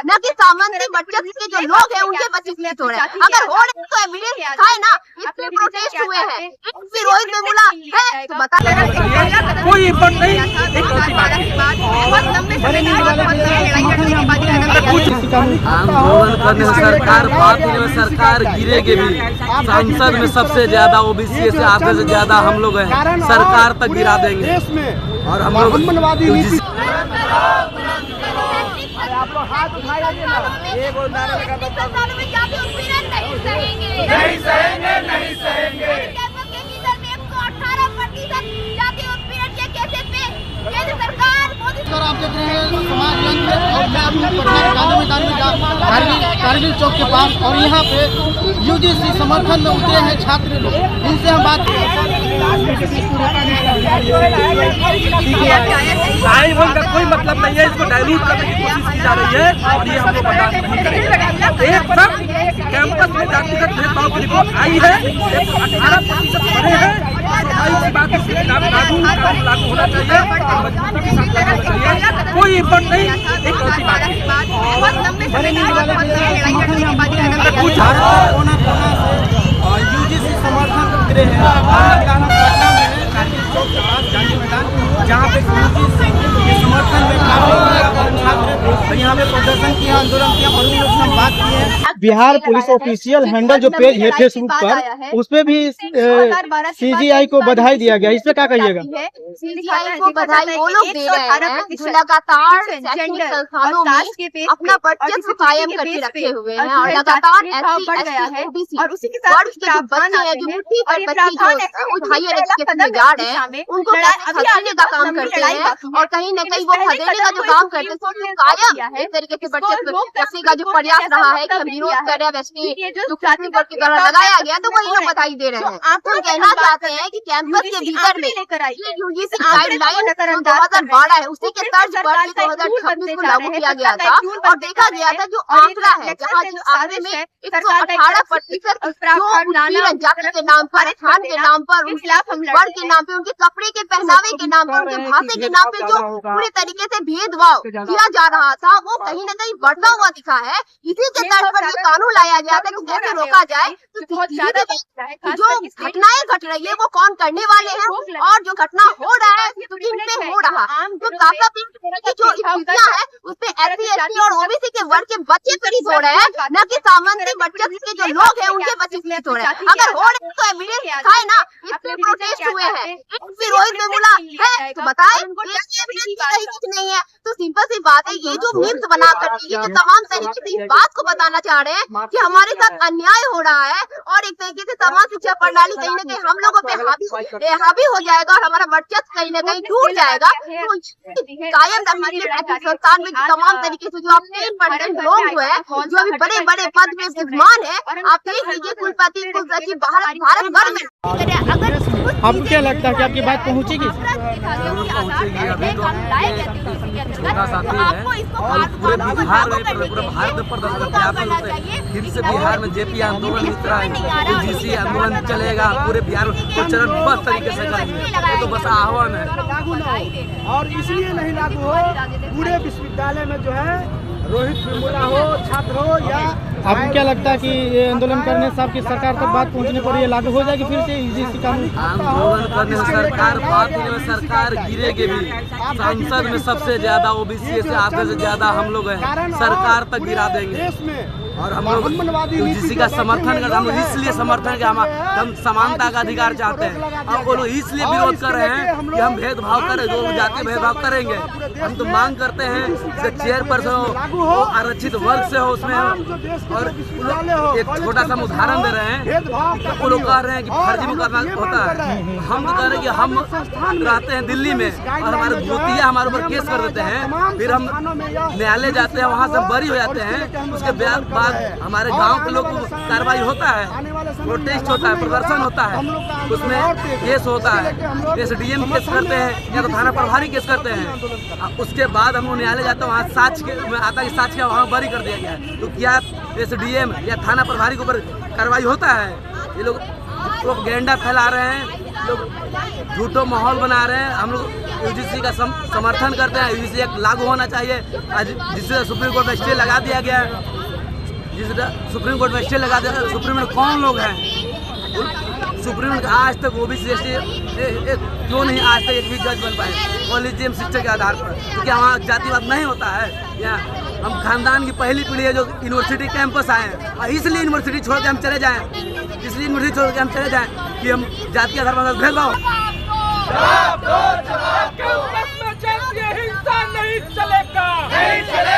न कि सामान्य बच्चे के जो लोग हैं उनके बच्चे पीड़ित हो रहे हैं। अगर हो रहे तो एविडेंस दिखाए ना, इसमें प्रोटेस्ट हुए हैं, फिर रोहित वेमुला है तो बता कोई इम्पोर्ट नहीं। आंदोलन करने से सरकार बात में सरकार गिरेगी भी। संसद में सबसे ज्यादा ओबीसी से आधे से ज्यादा हम लोग हैं, सरकार तक गिरा देंगे। और हम लोग हाथ उठाइए ना, ये बोल नारा लगा नहीं सहेंगे, नहीं सहेंगे। आप देख रहे हैं समाज यंत्र और मैं अभी गांधी मैदान में कारगिल चौक के पास, और यहाँ पे यूजीसी समर्थन में उतरे हैं छात्र लोग। इनसे हम बात का कोई मतलब नहीं है, इसको डाइल्यूट करने की कोशिश की जा रही है और ये हम लोग बर्दाश्त नहीं करेंगे। एक सब कैंपस में जातिगत भेदभाव की रिपोर्ट आई है, 18% बढ़े हैं। बात लागू होना चाहिए, कोई इम्पोर्ट नहीं। एक छोटी बात यूजीसी समर्थन उतरे हैं पटना में कारगिल चौक के पास गांधी मैदान, जहाँ पे यूजीसी के समर्थन में छात्र यहाँ पे प्रदर्शन किया, आंदोलन किया और उन लोग से बात की है। बिहार पुलिस ऑफिशियल हैंडल जो पेज है फेसबुक पर, उस पे भी सीजीआई को बधाई दिया गया। इस पे क्या कहिएगा? सीजीआई को बधाई वो लोग दे रहे हैं जो लगातार शैक्षणिक संस्थानों में अपना वर्चस्व कायम करके रखे हुए हैं और लगातार SC, ST, और उसी के साथ जो बच्चे हैं, जो मुट्ठी पर बच्चे जो हायर एजुकेशन में जा रहे हैं, उनको खदेड़ने का काम करते हैं और कहीं न कहीं वो खदेड़ने का जो काम करते हैं तो कायम इस तरीके से वर्चस्व रखने का जो प्रयास रहा है कि हम विरोध कर रहे हैं जो सुप्रीम कोर्ट के द्वारा लगाया गया, तो वही लोग बधाई दे रहे हैं। आप कहना चाहते हैं कि कैंपस के भीतर में यूजीसी गाइडलाइन 2012 है, उसी के तर्ज पर 2026 को लागू किया गया था और देखा गया था जो आंकड़ा है, जहाँ आंकड़े में 118% जो जाति के नाम पर, स्थान के नाम पर, वर्ग के नाम पे, उनके कपड़े के पहनावे के नाम पर, उनके भाषा के नाम पे जो पूरे तरीके से भेदभाव किया जा रहा था वो कहीं न कहीं बढ़ता हुआ दिखा है। इसी के तर्ज पर ये कानून लाया गया था कि कैसे रोका जाए, तो जो घटनाएं घट रही है वो कौन करने वाले हैं और जो घटना हो रहा है तो किन पे हो रहा है, तो काफी जो स्थितियां है उसपे SC, ST और ओबीसी के वर्ग के बच्चे पीड़ित हो रहे हैं, न कि सामान्य बच्चे के जो लोग हैं उनके बच्चे पीड़ित हो रहे हैं। अगर हो रहे तो एविडेंस दिखाए ना, इसमें प्रोटेस्ट हुए हैं, फिर रोहित वेमुला है तो बताए एविडेंस कुछ नहीं है। तो सिंपल सी बात है, ये जो मीम्स बना कर ये जो तमाम तरीके से इस बात को बताना चाह रहे हैं कि हमारे साथ अन्याय हो रहा है और एक तरीके से समाज शिक्षा प्रणाली कहीं न कहीं हम लोगों पे हावी हो जाएगा और हमारा वर्चस्व कहीं न कहीं टूट जाएगा। तो कायम रखने के लिए संस्थान में तमाम तरीके से जो आप 10% लोग जो है, जो अभी बड़े बड़े पद में विद्यमान है, आप देख लीजिए कुलपति कुलसचिव भारत भर में। अगर आपको क्या लगता है कि आपकी बात पहुँचेगी? छोटा साथी है और पूरे बिहार में फिर से बिहार में जेपी आंदोलन इस तरह यूजीसी आंदोलन चलेगा, पूरे बिहार को चरणबद्ध तरीके से करेंगे। ये तो बस आह्वान है और इसलिए नहीं लागू हो, पूरे विश्वविद्यालय में जो है रोहित वेमुला हो, छात्र हो या आपको क्या लगता है कि ये आंदोलन करने से आपकी सरकार तक बात पहुंचने पर ये लागू हो जाएगी फिर से यूजीसी कानून? आंदोलन करने से सरकार बात में सरकार गिरेगी भी। संसद में सबसे ज्यादा ओबीसी से आधे से ज्यादा हम लोग हैं, सरकार तक गिरा देंगे। और हम लोग यूजीसी का समर्थन कर, हम लोग इसलिए समर्थन कि हम समानता का अधिकार चाहते हैं। अब वो लोग इसलिए विरोध कर रहे हैं कि हम भेदभाव करें, जो जाति भेदभाव करेंगे। हम तो मांग करते हैं कि चेयरपर्सन हो आरक्षित वर्ग से हो उसमें हो। और एक छोटा सा उदाहरण दे रहे हैं, वो लोग कह रहे हैं कि फर्जी मुकदमा होता है। हम तो कह रहे हैं कि हम रहते हैं दिल्ली में और हमारे भूतिया हमारे ऊपर केस कर देते हैं, फिर हम न्यायालय जाते हैं, वहाँ से बरी हो जाते हैं। उसके बाद हमारे गांव के लोग कार्रवाई होता है, प्रोटेस्ट होता है, प्रदर्शन होता है, उसमें केस होता है, SDM केस करते हैं या तो थाना प्रभारी केस करते हैं। उसके बाद हम लोग न्यायालय जाते हैं, वहाँ साक्ष्य आता है, साक्ष्य वहाँ बरी कर दिया गया है। तो क्या SDM या थाना प्रभारी के ऊपर कार्रवाई होता है? ये लोग प्रोपेगेंडा फैला रहे हैं लोग झूठो माहौल बना रहे हैं। हम लोग यूजीसी का समर्थन करते हैं। यूजीसी एक लागू होना चाहिए, जिससे सुप्रीम कोर्ट में स्टे लगा दिया गया है। जिससे सुप्रीम कोर्ट में स्टे लगा दिया, सुप्रीम में कौन लोग हैं? सुप्रीम कोर्ट आज तक ओबीसी एसटी क्यों नहीं आज तक एक भी जज बन पाए कॉलेजियम सिस्टम के आधार पर? क्योंकि वहाँ जातिवाद नहीं होता है। यहाँ हम खानदान की पहली पीढ़ी है जो यूनिवर्सिटी कैंपस आए हैं, और इसलिए यूनिवर्सिटी छोड़ के हम चले जाएं, इसलिए यूनिवर्सिटी छोड़ के हम चले जाएं कि हम जाति के आधार पर भेदभाव। नहीं चलेगा।